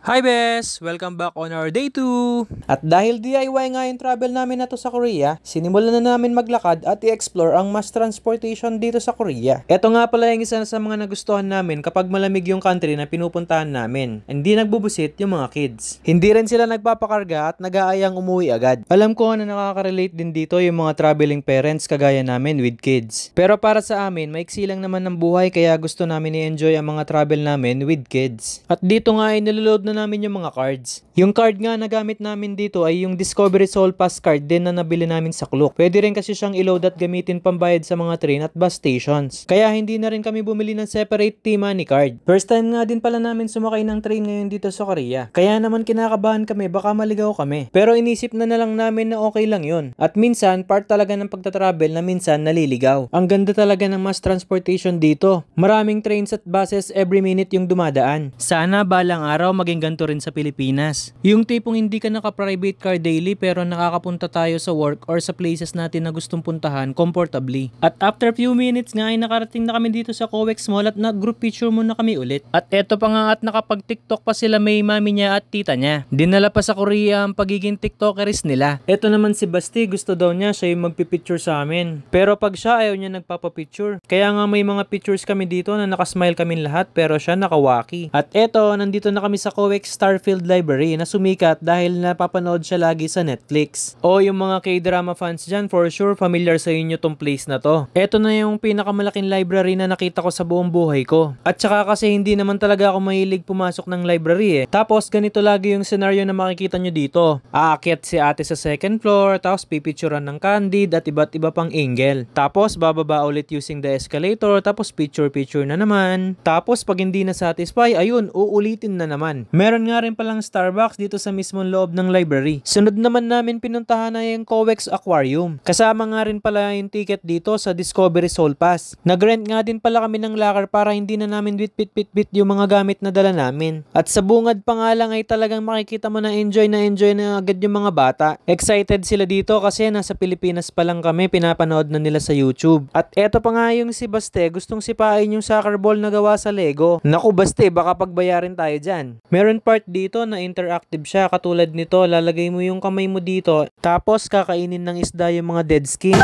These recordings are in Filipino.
Hi Bes! Welcome back on our day 2! At dahil DIY nga yung travel namin na to sa Korea, sinimulan na namin maglakad at i-explore ang mass transportation dito sa Korea. Ito nga pala yung isa sa mga nagustuhan namin kapag malamig yung country na pinupuntahan namin. Hindi nagbubusit yung mga kids. Hindi rin sila nagpapakarga at nag-aayang umuwi agad. Alam ko na nakaka-relate din dito yung mga traveling parents kagaya namin with kids. Pero para sa amin, maiksi lang naman ng buhay kaya gusto namin i-enjoy ang mga travel namin with kids. At dito nga ay niloload na namin yung mga cards. Yung card nga na gamit namin dito ay yung Discovery Soul Pass card din na nabili namin sa Klook. Pwede rin kasi siyang i-load at gamitin pambayad sa mga train at bus stations. Kaya hindi na rin kami bumili ng separate T-Money card. First time nga din pala namin sumakay ng train ngayon dito sa Korea. Kaya naman kinakabahan kami baka maligaw kami. Pero inisip na lang namin na okay lang yun. At minsan part talaga ng pagtatravel na minsan naliligaw. Ang ganda talaga ng mass transportation dito. Maraming trains at buses every minute yung dumadaan. Sana balang araw maging ganito rin sa Pilipinas. Yung tipong hindi ka naka-private car daily pero nakakapunta tayo sa work or sa places natin na gustong puntahan comfortably. At after few minutes nga ay nakarating na kami dito sa COEX Mall at nag-group picture muna kami ulit. At eto pa nga at nakapag-TikTok pa sila may mami niya at tita niya. Dinala pa sa Korea ang pagiging TikTokeris nila. Eto naman si Basti, gusto daw niya siya yung magpipicture sa amin. Pero pag siya ayaw niya nagpapapicture. Kaya nga may mga pictures kami dito na nakasmile kami lahat pero siya nakawaki. At eto, nandito na kami sa COEX Starfield Library na sumikat dahil napapanood siya lagi sa Netflix. O yung mga K-drama fans dyan, for sure familiar sa inyo tong place na to. Eto na yung pinakamalaking library na nakita ko sa buong buhay ko. At saka kasi hindi naman talaga ako mahilig pumasok ng library Tapos ganito lagi yung scenario na makikita nyo dito. Aakyat si ate sa second floor, tapos pipicturan ng candid at iba't iba pang angle. Tapos bababa ulit using the escalator, tapos picture na naman. Tapos pag hindi na satisfy, ayun, uulitin na naman. Meron nga rin palang Starbucks dito sa mismong loob ng library. Sunod naman namin pinuntahan na yung COEX Aquarium. Kasama nga rin pala yung ticket dito sa Discovery Soul Pass. Nag-rent nga din pala kami ng locker para hindi na namin bit yung mga gamit na dala namin. At sa bungad pa nga lang ay talagang makikita mo na enjoy na agad yung mga bata. Excited sila dito kasi nasa Pilipinas pa lang kami, pinapanood na nila sa YouTube. At eto pa nga yung si Baste, gustong sipain yung soccer ball na gawa sa Lego. Naku Baste, baka pagbayarin tayo dyan. Meron part dito na interactive siya, katulad nito, lalagay mo yung kamay mo dito, tapos kakainin ng isda yung mga dead skin.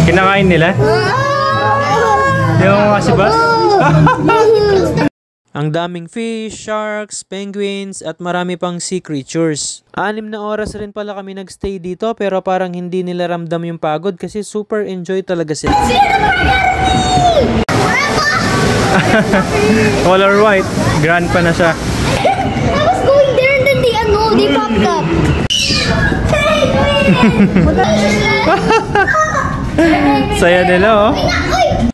Kinakain nila? Yung kasi ba? Ang daming fish, sharks, penguins, at marami pang sea creatures. 6 na oras rin pala kami nagstay dito pero parang hindi nila ramdam yung pagod kasi super enjoy talaga sila. Color white. Grand pa na siya. I was going there and then they popped up. Saya nila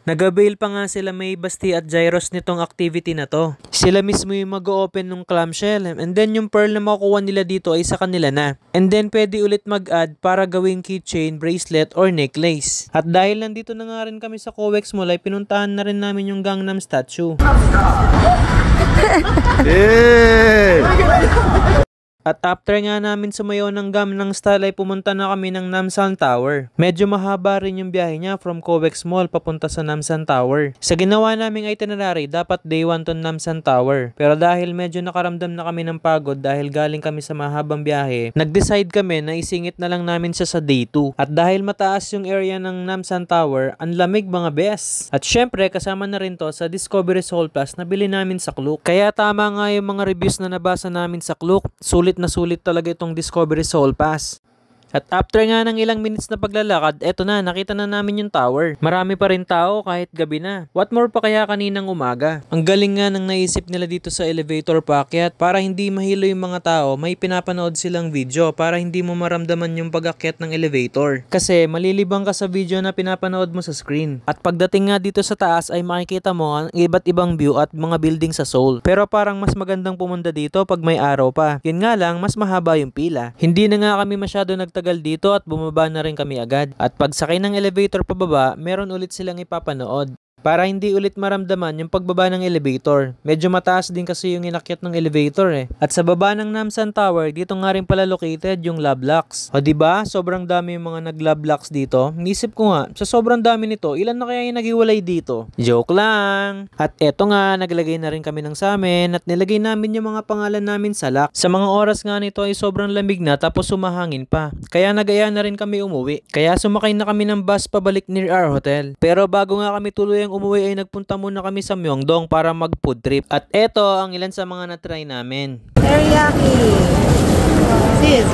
Nag-avail pa nga sila may Basti at Gyros nitong activity na to. Sila mismo yung mag-open ng clamshell and then yung pearl na makukuha nila dito ay sa kanila na. And then pwede ulit mag-add para gawing keychain, bracelet, or necklace. At dahil nandito na nga rin kami sa COEX Mall ay pinuntahan na rin namin yung Gangnam statue. At after nga namin sumayaw ng Gangnam Style ay pumunta na kami ng Namsan Tower. Medyo mahaba rin yung biyahe niya from COEX Mall papunta sa Namsan Tower. Sa ginawa naming itinerary, dapat day 1 to Namsan Tower. Pero dahil medyo nakaramdam na kami ng pagod dahil galing kami sa mahabang biyahe, nag-decide kami na isingit na lang namin siya sa day 2. At dahil mataas yung area ng Namsan Tower, ang lamig mga bes. At syempre kasama na rin to sa Discovery Soul Plus na bili namin sa Klook. Kaya tama nga yung mga reviews na nabasa namin sa Klook. Sulit na sulit talaga itong Discovery Soul Pass. At after nga ng ilang minutes na paglalakad, eto na, nakita na namin yung tower. Marami pa rin tao kahit gabi na. What more pa kaya kaninang umaga? Ang galing nga ng naisip nila dito sa elevator paakyat para hindi mahilo yung mga tao, may pinapanood silang video para hindi mo maramdaman yung pag-akyat ng elevator. Kasi malilibang ka sa video na pinapanood mo sa screen. At pagdating nga dito sa taas ay makikita mo ang iba't ibang view at mga building sa Seoul. Pero parang mas magandang pumunta dito pag may araw pa. Yun nga lang, mas mahaba yung pila. Hindi na nga kami masyado nagtagal dito at bumaba na rin kami agad. At pagsakay ng elevator pababa, meron ulit silang ipapanood. para hindi ulit maramdaman yung pagbaba ng elevator. Medyo mataas din kasi yung inakyat ng elevator eh. At sa baba ng Namsan Tower, dito nga rin pala located yung Love Lux. O diba, sobrang dami yung mga nag-Love Lux dito. Nisip ko nga, sa sobrang dami nito, ilan na kaya yung naghiwalay dito? Joke lang! At eto nga, naglagay na rin kami ng samin at nilagay namin yung mga pangalan namin sa lock. Sa mga oras nga nito ay sobrang lamig na tapos sumahangin pa. Kaya nagaya na rin kami umuwi. Kaya sumakay na kami ng bus pabalik near our hotel. Pero bago nga kami tuluyang umuwi ay nagpunta muna kami sa Myeongdong para mag food trip. At eto ang ilan sa mga na-try namin. Teriyaki. Sis.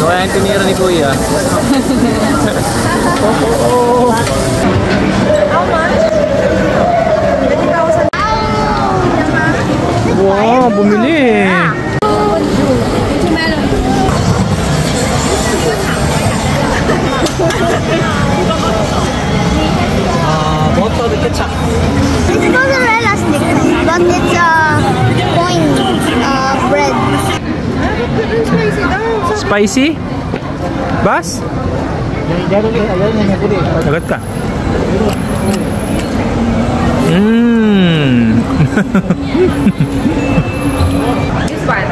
So ayan tinira ni Kuya. How much? 20,000. Wow, bumili! Moto de ketchup. It's mozzarella sticks, but it's coin bread. Spicy? Bas? Agad ka. This one.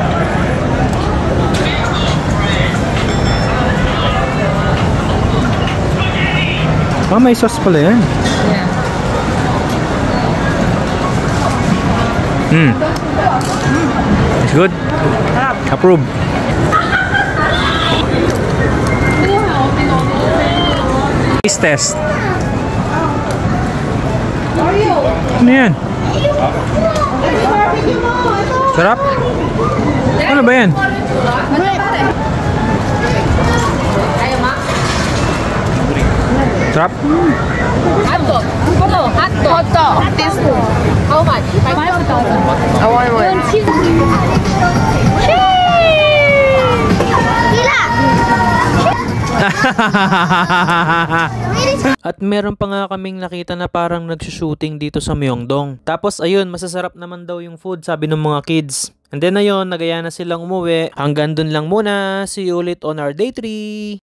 Ah, may sauce pala yan. Yeah. It's good. Approve. Taste test. Ano yan? Sarap? Ano ba yan? Sarap? Hotdog. Hotdog. How much? 5,000. I want one. At meron pa nga kaming nakita na parang nagsushooting dito sa Myeongdong. Tapos ayun, masasarap naman daw yung food, sabi ng mga kids. And then ayun, nagaya na silang umuwi. Hanggang dun lang muna. See you ulit on our day 3.